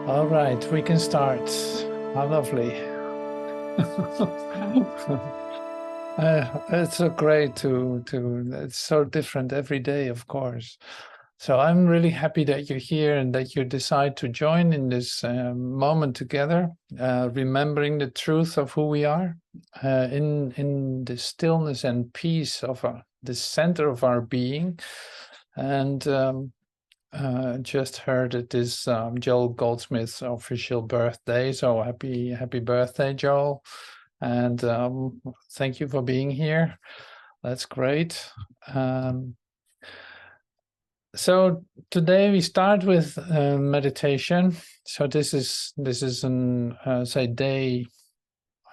All right, we can start. How lovely. It's so great to it's so different every day, of course. So I'm really happy that you're here and that you decide to join in this moment together, remembering the truth of who we are in the stillness and peace of the center of our being. And just heard it is Joel Goldsmith's official birthday, so happy birthday, Joel, and thank you for being here. That's great. So today we start with meditation. So this is an say day,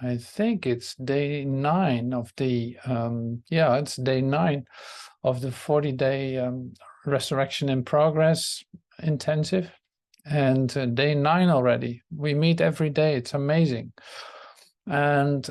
I think it's day 9 of the it's day 9 of the 40-day Resurrection in Progress intensive, and day 9 already. We meet every day. It's amazing. And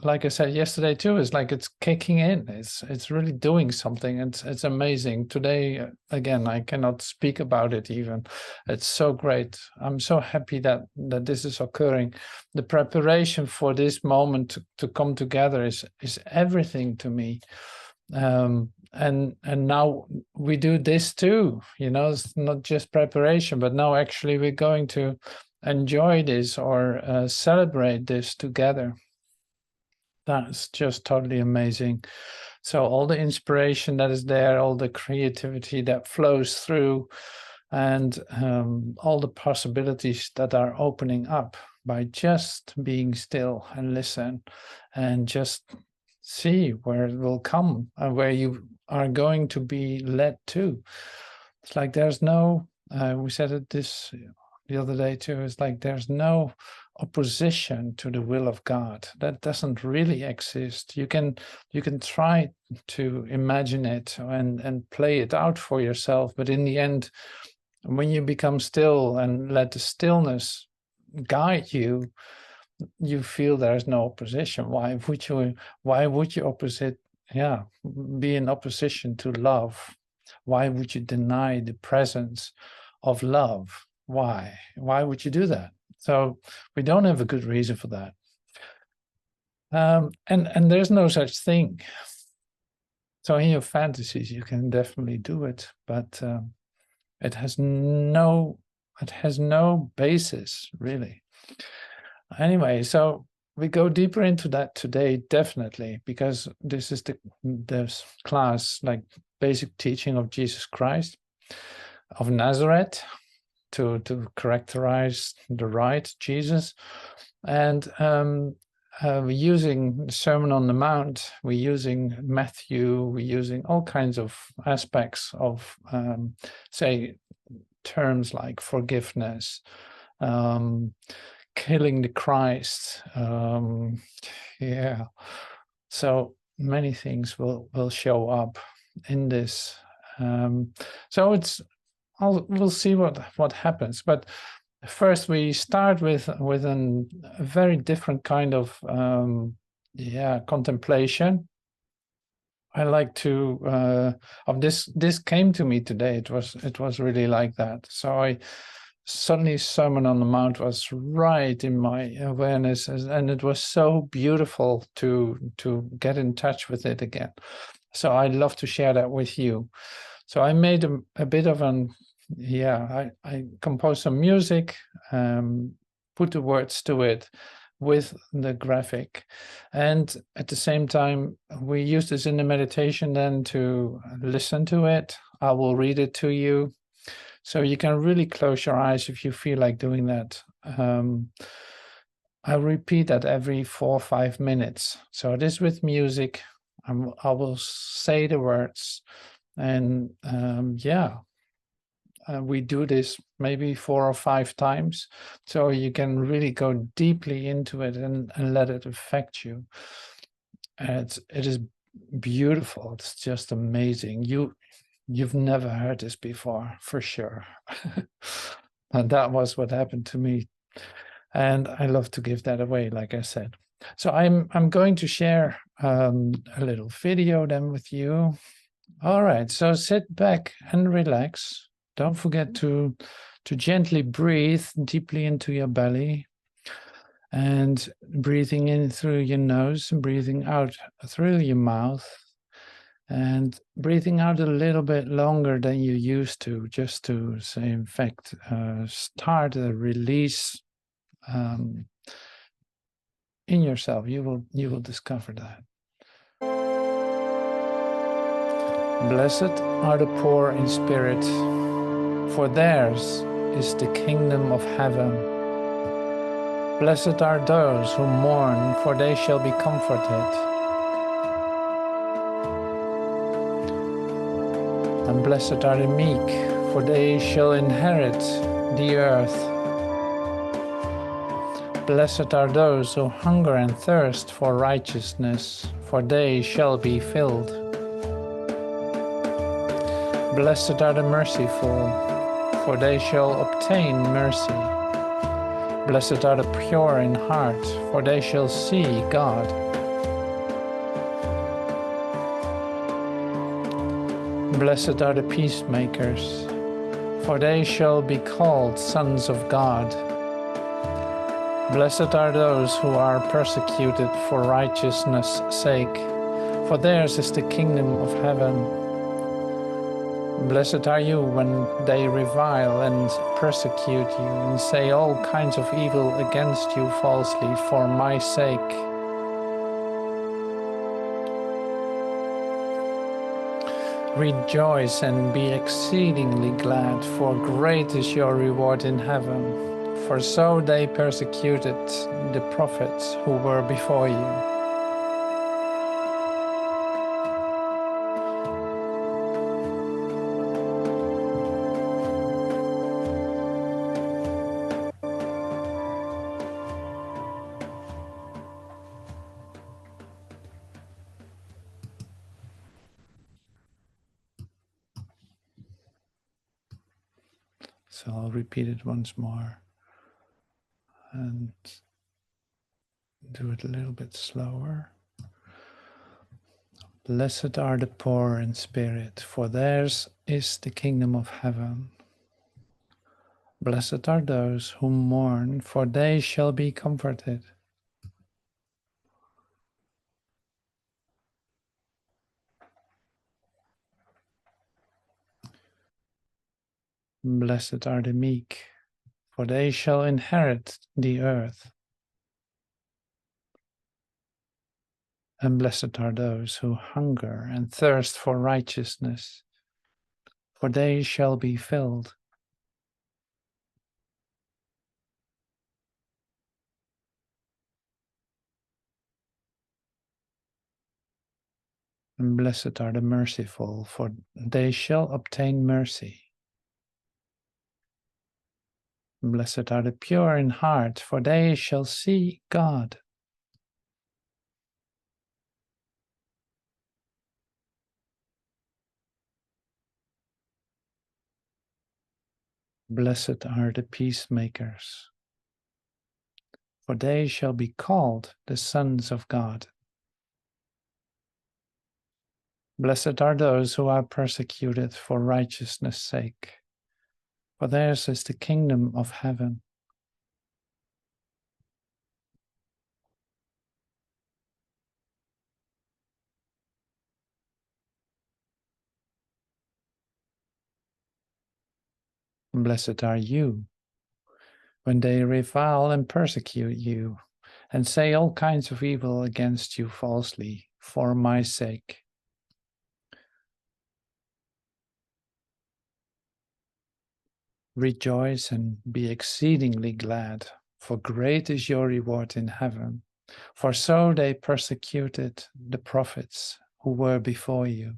like I said yesterday too, it's like it's kicking in. It's really doing something. It's amazing. Today again, I cannot speak about it even. It's so great. I'm so happy that this is occurring. The preparation for this moment to come together is everything to me. And now we do this too, it's not just preparation, but now actually we're going to enjoy this or celebrate this together. That's just totally amazing. So all the inspiration that is there, all the creativity that flows through, and all the possibilities that are opening up by just being still and listen and just see where it will come and where you are going to be led to. It's like there's no, we said it the other day too, it's like there's no opposition to the will of God. That doesn't really exist. You can try to imagine it and play it out for yourself, but in the end, when you become still and let the stillness guide you, you feel there's no opposition. Why would you be in opposition to love? Why would you deny the presence of love? Why would you do that? So we don't have a good reason for that. And there's no such thing. So in your fantasies, you can definitely do it, but it has no basis, really. Anyway, so we go deeper into that today, definitely, because this is the class, like basic teaching of Jesus Christ of Nazareth, to characterize the right Jesus. And we're using the Sermon on the Mount, we're using Matthew, we're using all kinds of aspects of, say, terms like forgiveness, killing the Christ, so many things will show up in this. So we'll see what happens. But first, we start with a very different kind of contemplation. I like to this came to me today. It was really like that. So suddenly Sermon on the Mount was right in my awareness, and it was so beautiful to get in touch with it again. So I'd love to share that with you. So I made a bit of I composed some music, put the words to it with the graphic, and at the same time we use this in the meditation then to listen to it. I will read it to you, so you can really close your eyes if you feel like doing that. I repeat that every 4 or 5 minutes. So it is with music. I will say the words, and we do this maybe 4 or 5 times, so you can really go deeply into it and let it affect you. And it is beautiful. It's just amazing. You've never heard this before, for sure. And that was what happened to me. And I love to give that away, like I said. So I'm going to share a little video then with you. All right, so sit back and relax. Don't forget to to gently breathe deeply into your belly and breathing in through your nose and breathing out through your mouth and breathing out a little bit longer than you used to, just to say, in fact, start a release in yourself. You will discover that. Blessed are the poor in spirit, for theirs is the kingdom of heaven. Blessed are those who mourn, for they shall be comforted. And blessed are the meek, for they shall inherit the earth. Blessed are those who hunger and thirst for righteousness, for they shall be filled. Blessed are the merciful, for they shall obtain mercy. Blessed are the pure in heart, for they shall see God. Blessed are the peacemakers, for they shall be called sons of God. Blessed are those who are persecuted for righteousness' sake, for theirs is the kingdom of heaven. Blessed are you when they revile and persecute you and say all kinds of evil against you falsely for my sake. Rejoice and be exceedingly glad, for great is your reward in heaven. For so they persecuted the prophets who were before you. So I'll repeat it once more and do it a little bit slower. Blessed are the poor in spirit, for theirs is the kingdom of heaven. Blessed are those who mourn, for they shall be comforted. Blessed are the meek, for they shall inherit the earth. And blessed are those who hunger and thirst for righteousness, for they shall be filled. And blessed are the merciful, for they shall obtain mercy. And blessed are the pure in heart, for they shall see God. Blessed are the peacemakers, for they shall be called the sons of God. Blessed are those who are persecuted for righteousness' sake, for theirs is the kingdom of heaven. Blessed are you when they revile and persecute you and say all kinds of evil against you falsely for my sake. Rejoice and be exceedingly glad, for great is your reward in heaven. For so they persecuted the prophets who were before you.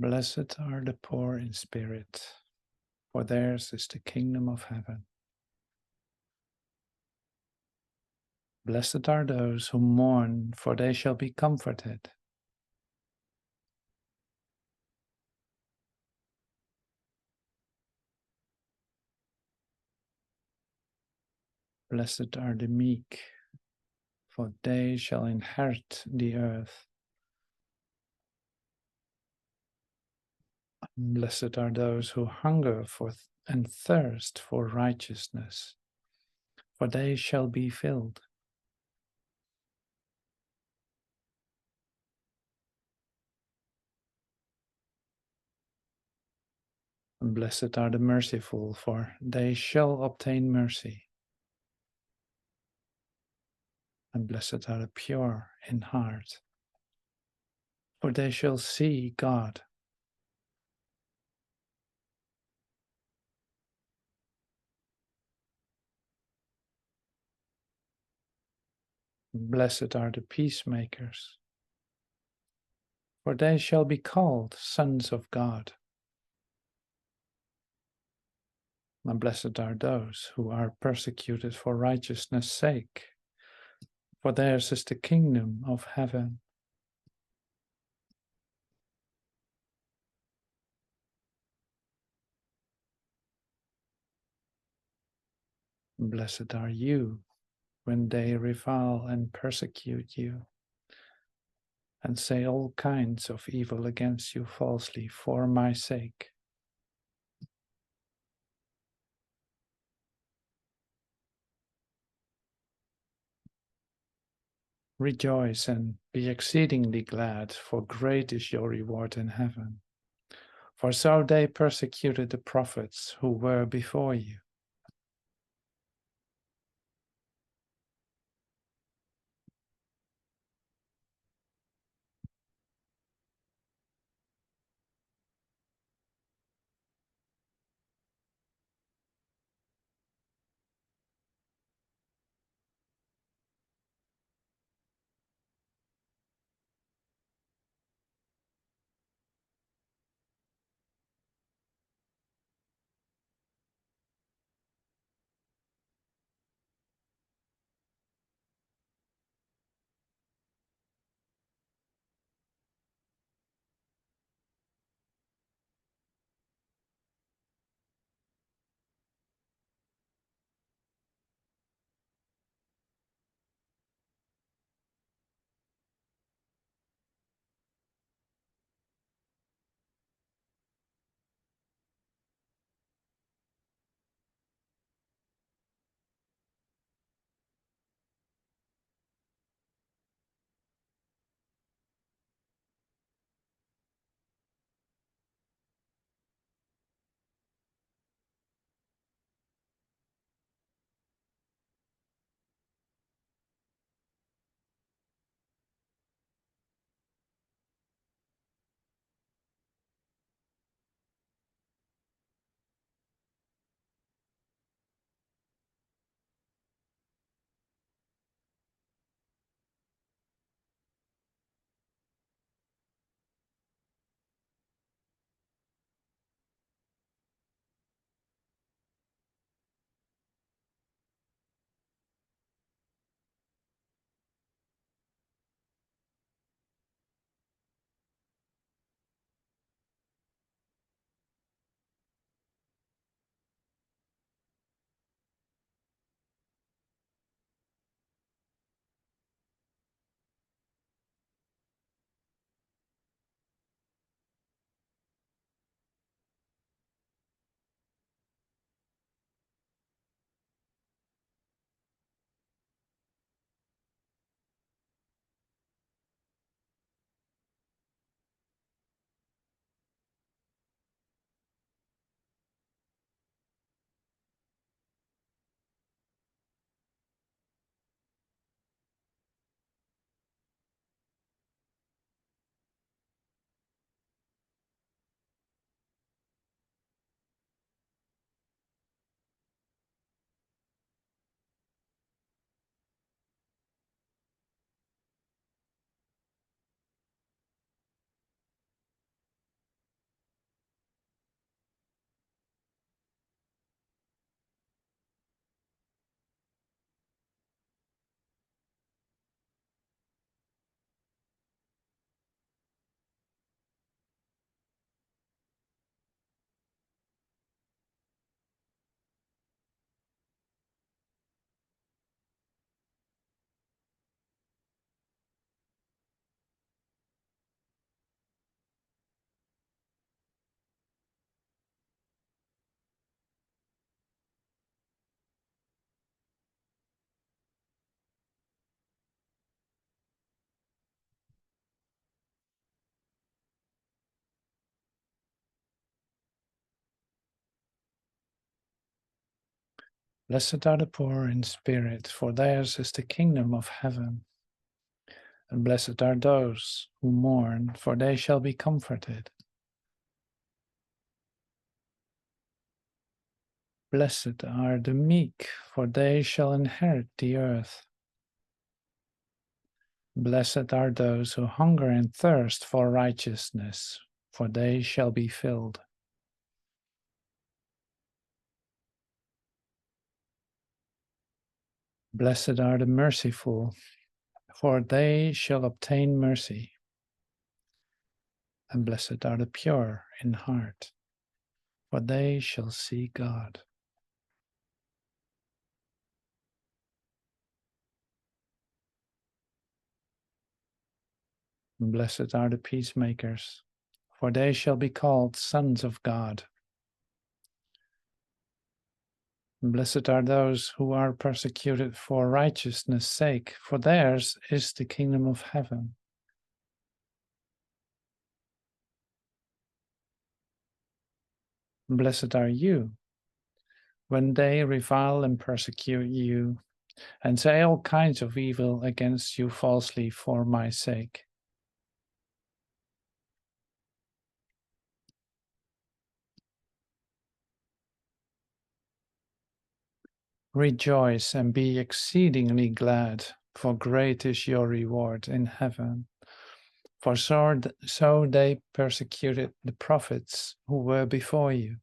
Blessed are the poor in spirit, for theirs is the kingdom of heaven. Blessed are those who mourn, for they shall be comforted. Blessed are the meek, for they shall inherit the earth. Blessed are those who hunger for and thirst for righteousness, for they shall be filled. And blessed are the merciful, for they shall obtain mercy. And blessed are the pure in heart, for they shall see God. Blessed are the peacemakers, for they shall be called sons of God. And blessed are those who are persecuted for righteousness' sake, for theirs is the kingdom of heaven. Blessed are you when they revile and persecute you, and say all kinds of evil against you falsely for my sake. Rejoice and be exceedingly glad, for great is your reward in heaven. For so they persecuted the prophets who were before you. Blessed are the poor in spirit, for theirs is the kingdom of heaven. And blessed are those who mourn, for they shall be comforted. Blessed are the meek, for they shall inherit the earth. Blessed are those who hunger and thirst for righteousness, for they shall be filled. Blessed are the merciful, for they shall obtain mercy. And blessed are the pure in heart, for they shall see God. And blessed are the peacemakers, for they shall be called sons of God. And blessed are those who are persecuted for righteousness' sake, for theirs is the kingdom of heaven. And blessed are you when they revile and persecute you, and say all kinds of evil against you falsely for my sake. Rejoice and be exceedingly glad, for great is your reward in heaven. For so they persecuted the prophets who were before you.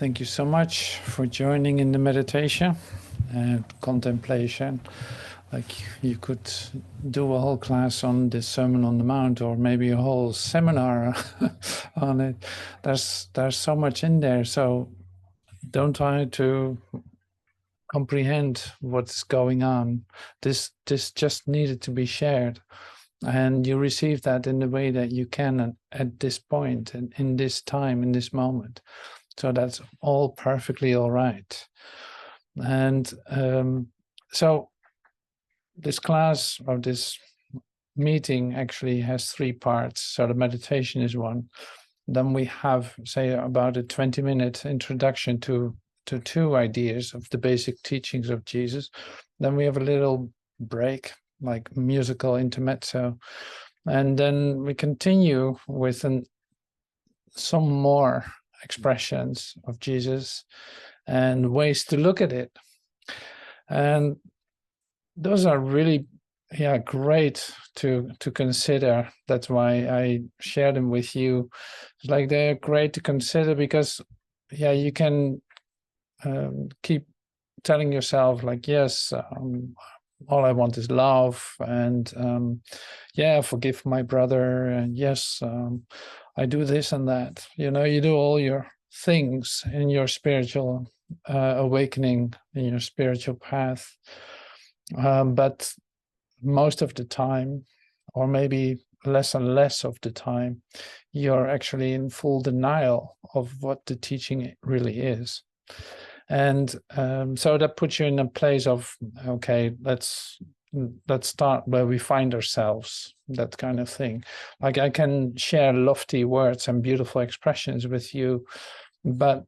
Thank you so much for joining in the meditation and contemplation. Like, you could do a whole class on this Sermon on the Mount, or maybe a whole seminar on it. There's so much in there. So don't try to comprehend what's going on. This just needed to be shared, and you receive that in the way that you can at this point and in this time, in this moment. So that's all perfectly all right. And so this class, or this meeting, actually has 3 parts. So the meditation is one. Then we have, say, about a 20-minute introduction to 2 ideas of the basic teachings of Jesus. Then we have a little break, like musical intermezzo. And then we continue with some more expressions of Jesus and ways to look at it. And those are really, great to consider. That's why I share them with you. It's like, they're great to consider because, you can keep telling yourself, like, yes, all I want is love, and forgive my brother, and yes, I do this and that. You do all your things in your spiritual awakening, in your spiritual path. But most of the time, or maybe less and less of the time, you're actually in full denial of what the teaching really is. And so that puts you in a place of, okay, let's start where we find ourselves, that kind of thing. Like, I can share lofty words and beautiful expressions with you, but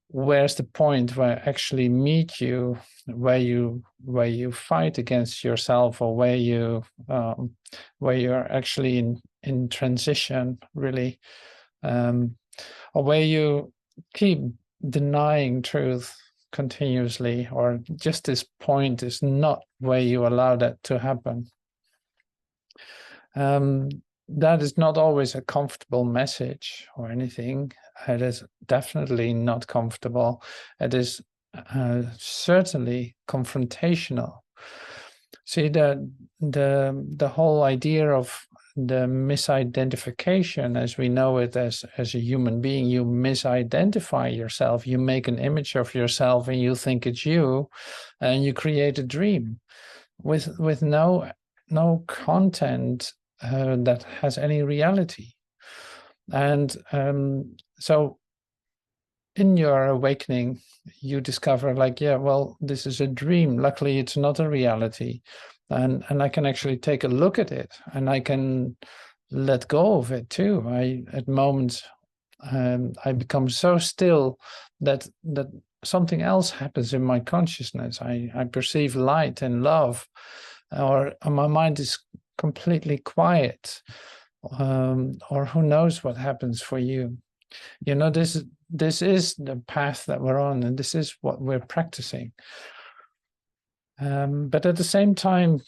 where's the point where I actually meet you, where you fight against yourself, or where you're actually in transition, really, or where you keep denying truth continuously, or just this point is not where you allow that to happen. That is not always a comfortable message or anything. It is definitely not comfortable. It is certainly confrontational. See, the whole idea of the misidentification, as we know it as a human being, you misidentify yourself, you make an image of yourself and you think it's you, and you create a dream with no content that has any reality. And so in your awakening, you discover, like, this is a dream. Luckily, it's not a reality. And I can actually take a look at it, and I can let go of it too. At moments, I become so still that something else happens in my consciousness. I perceive light and love, or my mind is completely quiet, or who knows what happens for you. This is the path that we're on, and this is what we're practicing. But at the same time,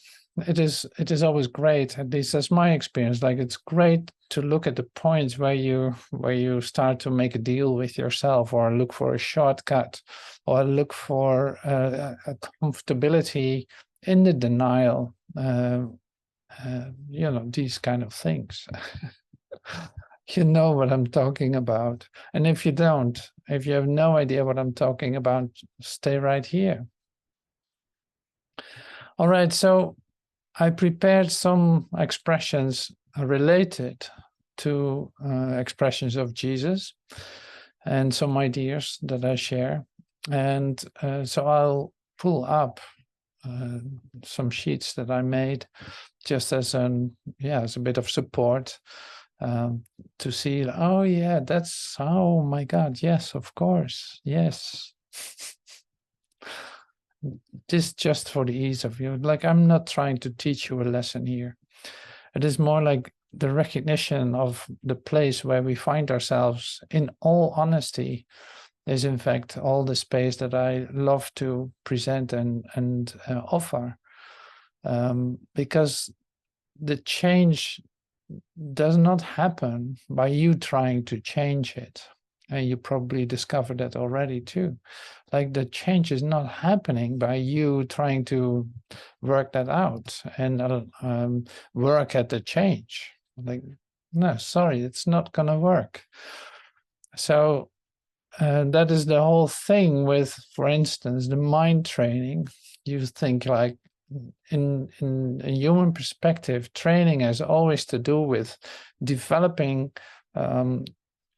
it is always great, at least that's my experience, like, it's great to look at the points where you start to make a deal with yourself, or look for a shortcut, or look for a comfortability in the denial, these kind of things. You know what I'm talking about. And if you don't, if you have no idea what I'm talking about, stay right here. All right, so I prepared some expressions related to expressions of Jesus, and some ideas that I share. And so I'll pull up some sheets that I made, just as a bit of support, to see, oh my God, yes, of course, yes. This just for the ease of you. Like, I'm not trying to teach you a lesson here. It is more like the recognition of the place where we find ourselves, in all honesty, is in fact all the space that I love to present and offer. Because the change does not happen by you trying to change it. And you probably discovered that already too. Like the change is not happening by you trying to work that out and work at the change. Like, no, sorry, it's not going to work. So that is the whole thing with, for instance, the mind training. You think like in a human perspective, training has always to do with developing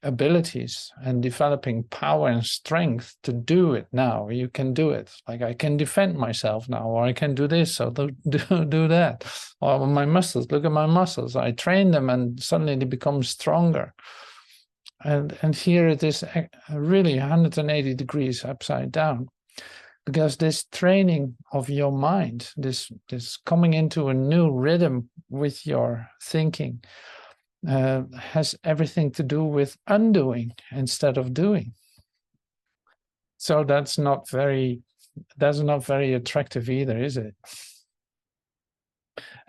abilities and developing power and strength to do it now. You can do it. Like I can defend myself now, or I can do this, or do that. Or my muscles, look at my muscles. I train them and suddenly they become stronger. And here it is really 180 degrees upside down, because this training of your mind, this coming into a new rhythm with your thinking, has everything to do with undoing instead of doing. So that's not very attractive either, is it?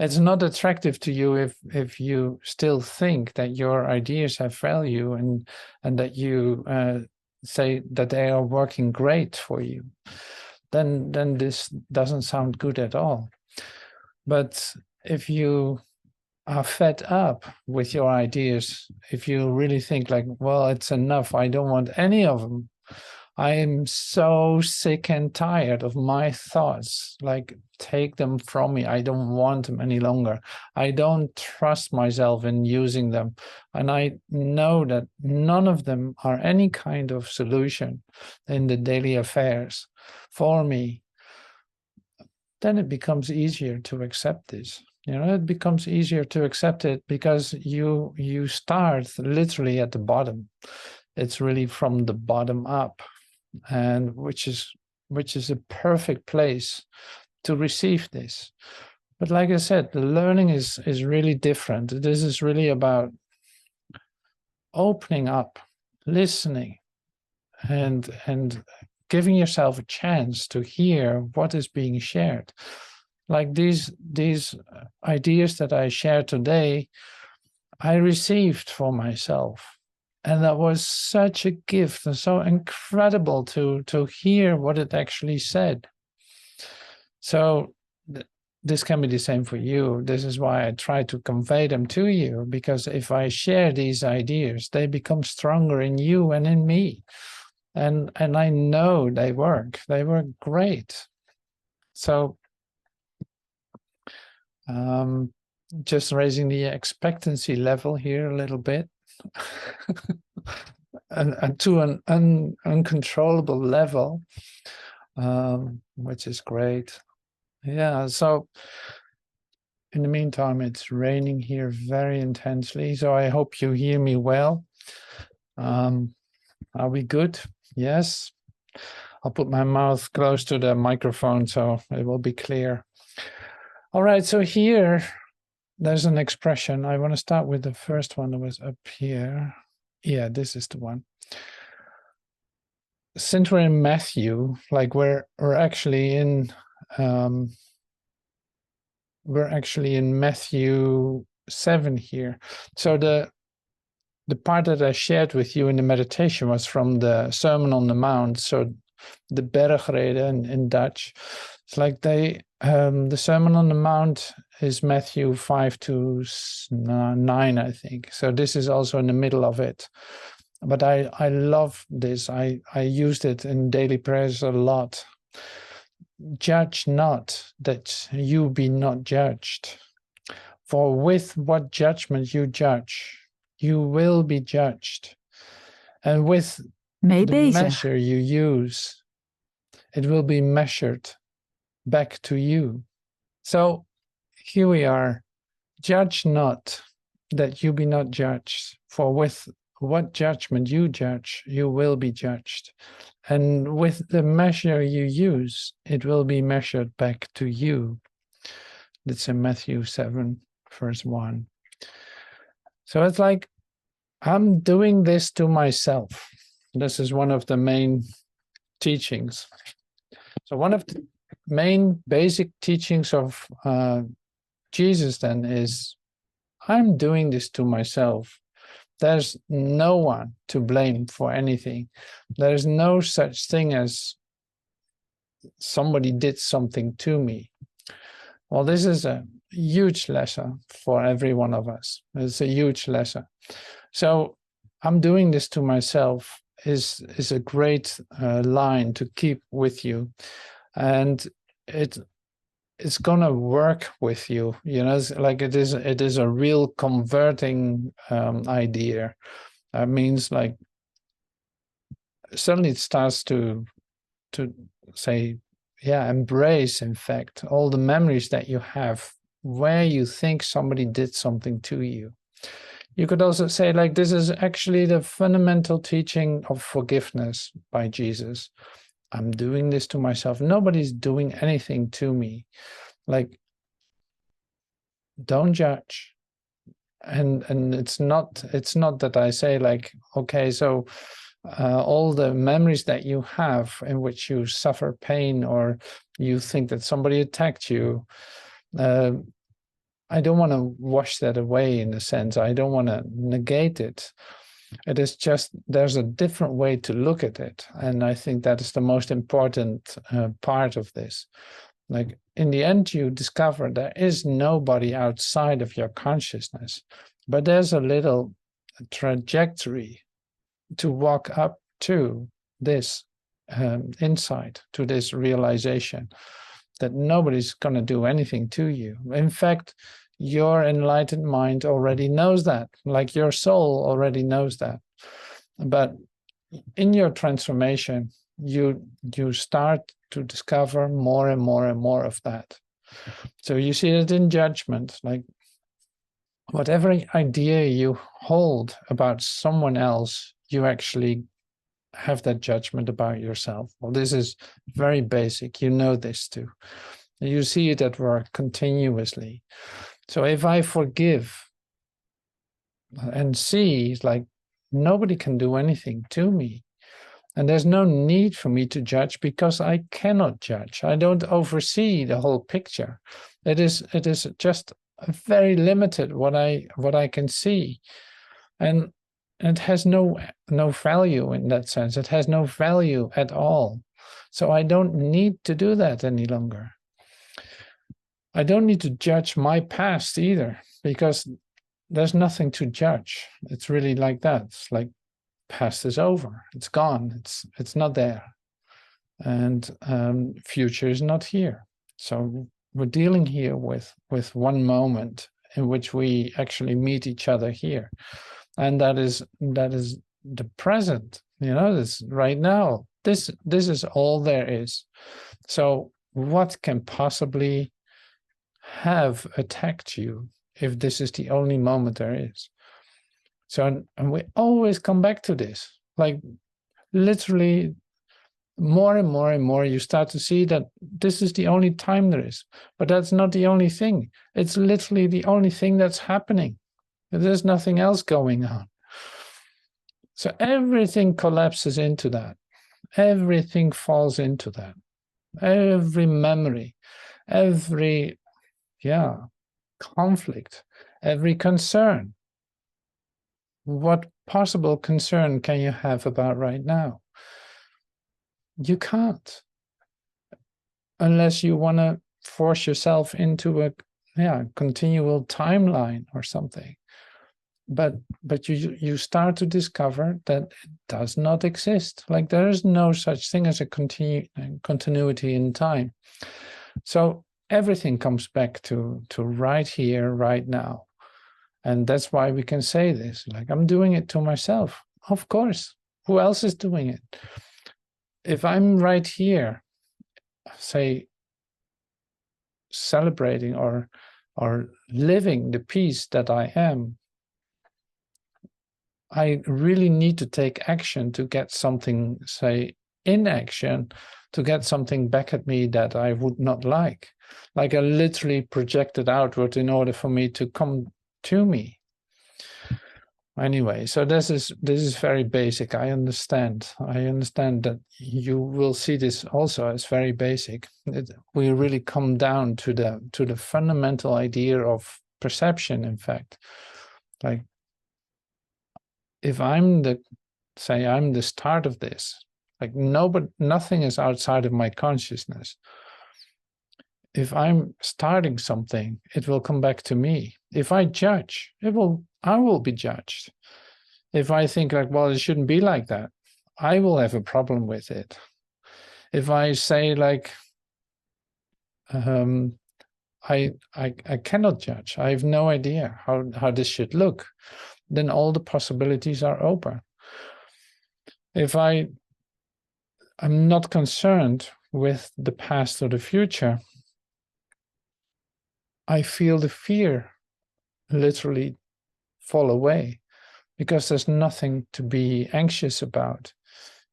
It's not attractive to you if you still think that your ideas have value and that you say that they are working great for you. Then this doesn't sound good at all. But if you are fed up with your ideas, if you really think like, well, it's enough, I don't want any of them, I am so sick and tired of my thoughts, like take them from me, I don't want them any longer, I don't trust myself in using them, and I know that none of them are any kind of solution in the daily affairs for me, then it becomes easier to accept this. It becomes easier to accept it because you start literally at the bottom. It's really from the bottom up, and which is a perfect place to receive this. But like I said, the learning is really different. This is really about opening up, listening, and giving yourself a chance to hear what is being shared. Like these ideas that I share today, I received for myself. And that was such a gift and so incredible to hear what it actually said. So this can be the same for you. This is why I try to convey them to you, because if I share these ideas, they become stronger in you and in me. And I know they work. They work great. So just raising the expectancy level here a little bit. and to an uncontrollable level, which is great. Yeah, so in the meantime, it's raining here very intensely, so I hope you hear me well. Are we good? Yes. I'll put my mouth close to the microphone so it will be clear. All right, so here there's an expression. I want to start with the first one that was up here. Yeah, this is the one. Since we're in Matthew, like we're actually in Matthew 7 here. So the part that I shared with you in the meditation was from the Sermon on the Mount. So the Bergrede in Dutch. It's like the Sermon on the Mount is Matthew 5 to 9, I think. So this is also in the middle of it. But I love this. I used it in daily prayers a lot. Judge not, that you be not judged. For with what judgment you judge, you will be judged. And with the measure you use, it will be measured back to you. So here we are. Judge not, that you be not judged. For with what judgment you judge, you will be judged. And with the measure you use, it will be measured back to you. That's in Matthew 7, verse 1. So it's like, I'm doing this to myself. This is one of the main teachings. So one of the main basic teachings of Jesus then is, I'm doing this to myself There's no one to blame for anything. There's no such thing as somebody did something to me. Well, this is a huge lesson for every one of us. It's a huge lesson. So I'm doing this to myself is a great line to keep with you, and it's gonna work with you. You know, it's like it is a real converting idea. That means like suddenly it starts to say, yeah, embrace, in fact, all the memories that you have where you think somebody did something to you. You could also say, like, this is actually the fundamental teaching of forgiveness by Jesus. I'm doing this to myself. Nobody's doing anything to me. Like, don't judge. And it's not that I say, like, okay, so all the memories that you have in which you suffer pain or you think that somebody attacked you, I don't want to wash that away, in a sense. I don't want to negate it. It is just, there's a different way to look at it. And I think that is the most important part of this. Like, in the end, you discover there is nobody outside of your consciousness, but there's a little trajectory to walk up to this insight, to this realization that nobody's going to do anything to you. In fact, your enlightened mind already knows that, like your soul already knows that. But in your transformation, you start to discover more and more and more of that. So you see it in judgment, like whatever idea you hold about someone else, you actually have that judgment about yourself. Well, this is very basic. You know this too. You see it at work continuously. So if I forgive and see, like, nobody can do anything to me, and there's no need for me to judge because I cannot judge. I don't oversee the whole picture. It is just very limited what I can see, and it has no value in that sense. It has no value at all. So I don't need to do that any longer. I don't need to judge my past either, because there's nothing to judge. It's really like that. It's like past is over. It's gone. It's not there. And future is not here. So we're dealing here with one moment in which we actually meet each other here. And that is the present, you know, this right now. This is all there is. So what can possibly have attacked you if this is the only moment there is? So, and we always come back to this, like literally more and more and more, you start to see that this is the only time there is, but that's not the only thing. It's literally the only thing that's happening. There's nothing else going on. So everything collapses into that. Everything falls into that. Every memory, every, conflict, every concern. What possible concern can you have about right now? You can't, unless you want to force yourself into a continual timeline or something. But you start to discover that it does not exist. Like, there is no such thing as a continuity in time. So everything comes back to right here, right now. And that's why we can say this, like, I'm doing it to myself. Of course, who else is doing it? If I'm right here, say, celebrating or living the peace that I am, I really need to take action to get something, say, in action, to get something back at me that I would not like. Like, I literally projected outward in order for me to come to me. Anyway, so this is very basic. I understand that you will see this also as very basic. We really come down to the fundamental idea of perception, in fact. Like, if I'm the start of this, like nothing is outside of my consciousness. If I'm starting something, it will come back to me. If I judge, I will be judged. If I think like, well, it shouldn't be like that, I will have a problem with it. If I say like, I cannot judge, I have no idea how this should look, then all the possibilities are open. If I'm not concerned with the past or the future, I feel the fear literally fall away, because there's nothing to be anxious about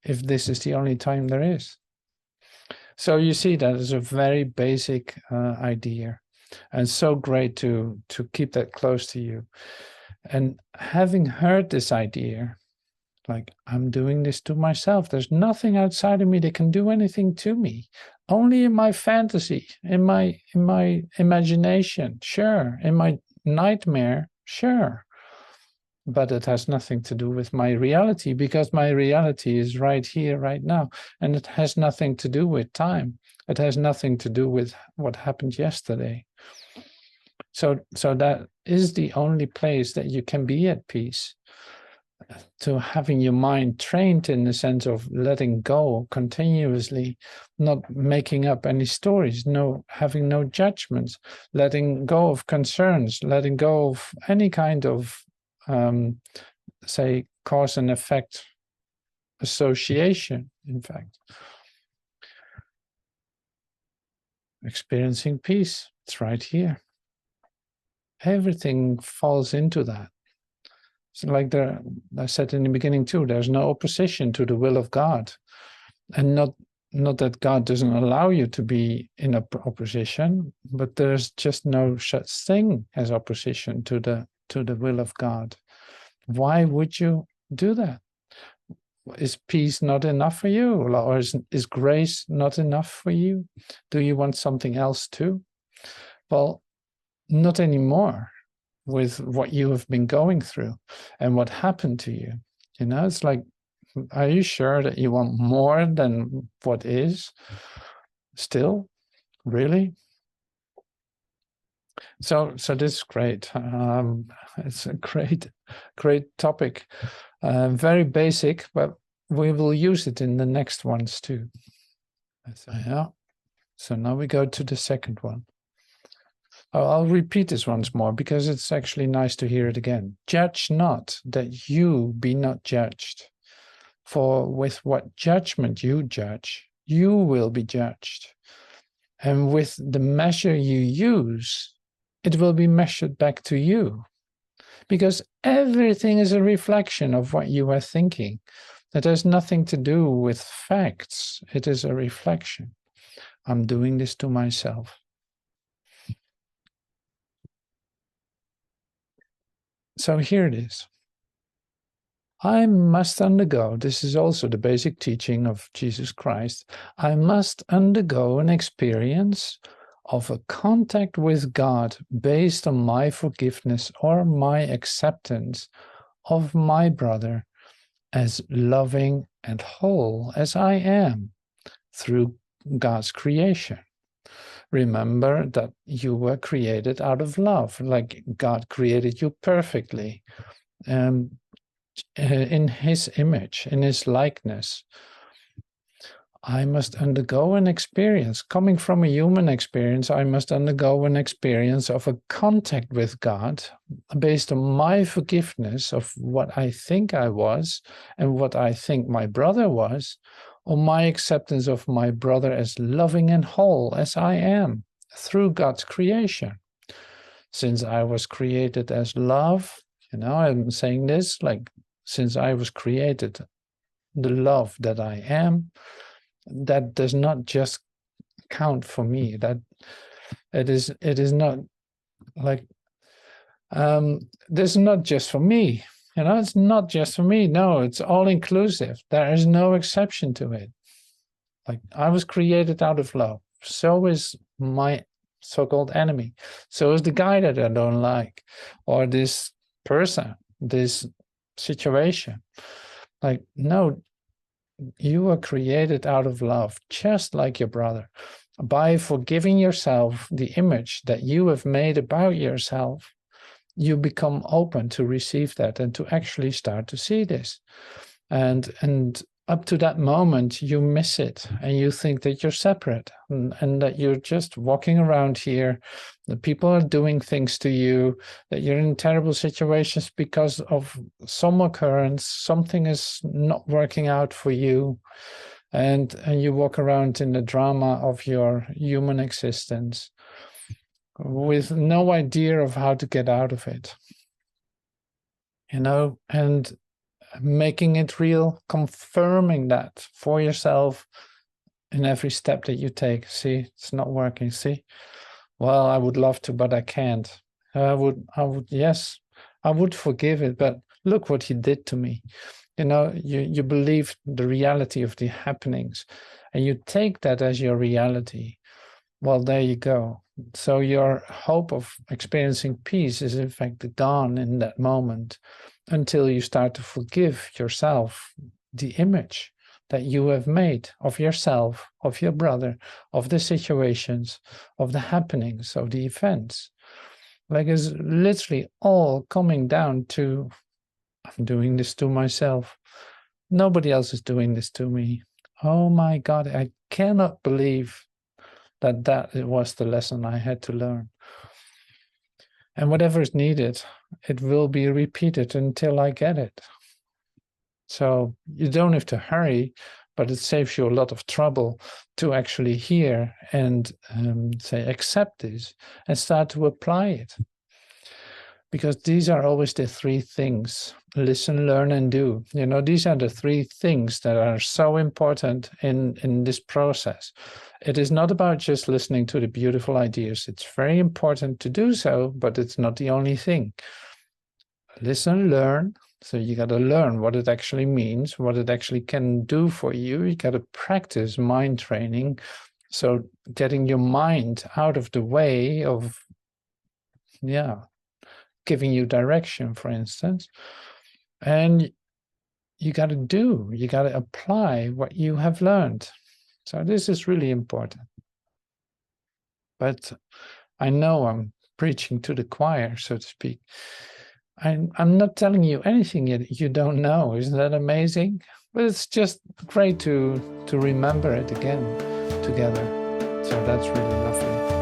if this is the only time there is. So you see, that is a very basic idea, and so great to keep that close to you. And having heard this idea, like, I'm doing this to myself, there's nothing outside of me that can do anything to me. Only in my fantasy, in my imagination, sure. In my nightmare, sure. But it has nothing to do with my reality, because my reality is right here, right now. And it has nothing to do with time. It has nothing to do with what happened yesterday. So that is the only place that you can be at peace. To having your mind trained in the sense of letting go continuously, not making up any stories, having no judgments, letting go of concerns, letting go of any kind of say cause and effect association. In fact, experiencing peace, it's right here. Everything falls into that. So like I said in the beginning too, there's no opposition to the will of God. And not that God doesn't allow you to be in opposition, but there's just no such thing as opposition to the will of God. Why would you do that? Is peace not enough for you? Or is grace not enough for you? Do you want something else too? Well, not anymore, with what you have been going through and what happened to you. You know, it's like, are you sure that you want more than what is still? Really? So this is great. It's a great topic. Very basic, but we will use it in the next ones too. So, yeah. So now we go to the second one. I'll repeat this once more, because it's actually nice to hear it again. Judge not, that you be not judged. For with what judgment you judge, you will be judged. And with the measure you use, it will be measured back to you. Because everything is a reflection of what you are thinking. That has nothing to do with facts. It is a reflection. I'm doing this to myself. So here it is. I must undergo, this is also the basic teaching of Jesus Christ, I must undergo an experience of a contact with God based on my forgiveness or my acceptance of my brother as loving and whole as I am through God's creation. Remember that you were created out of love, like God created you perfectly. In his image, in his likeness. I must undergo an experience. Coming from a human experience, I must undergo an experience of a contact with God based on my forgiveness of what I think I was and what I think my brother was, or my acceptance of my brother as loving and whole as I am through God's creation. Since I was created as love, I'm saying this like, since I was created, the love that I am, that does not just count for me. That it is not like this is not just for me. It's not just for me. No, it's all inclusive. There is no exception to it. Like, I was created out of love. So is my so-called enemy. So is the guy that I don't like, or this person, this situation. Like, no, you were created out of love, just like your brother. By forgiving yourself the image that you have made about yourself, you become open to receive that and to actually start to see this. And up to that moment, you miss it and you think that you're separate and that you're just walking around here, that people are doing things to you, that you're in terrible situations because of some occurrence, something is not working out for you. And you walk around in the drama of your human existence with no idea of how to get out of it. And making it real, confirming that for yourself in every step that you take. See, it's not working. See, well, I would love to, but I can't. Yes, I would forgive it, but look what he did to me. You believe the reality of the happenings and you take that as your reality. Well, there you go. So your hope of experiencing peace is in fact gone in that moment, until you start to forgive yourself the image that you have made of yourself, of your brother, of the situations, of the happenings, of the events. Like, it's literally all coming down to, I'm doing this to myself. Nobody else is doing this to me. Oh my God, I cannot believe that was the lesson I had to learn. And whatever is needed, it will be repeated until I get it. So you don't have to hurry, but it saves you a lot of trouble to actually hear and say, accept this and start to apply it. Because these are always the three things: listen, learn, and do. These are the three things that are so important in this process. It is not about just listening to the beautiful ideas. It's very important to do so, but it's not the only thing. Listen, learn. So you got to learn what it actually means, what it actually can do for you. You got to practice mind training. So getting your mind out of the way of, giving you direction, for instance. And you got to apply what you have learned. So this is really important. But I know I'm preaching to the choir, so to speak. I'm not telling you anything you don't know. Isn't that amazing? But it's just great to remember it again together. So that's really lovely.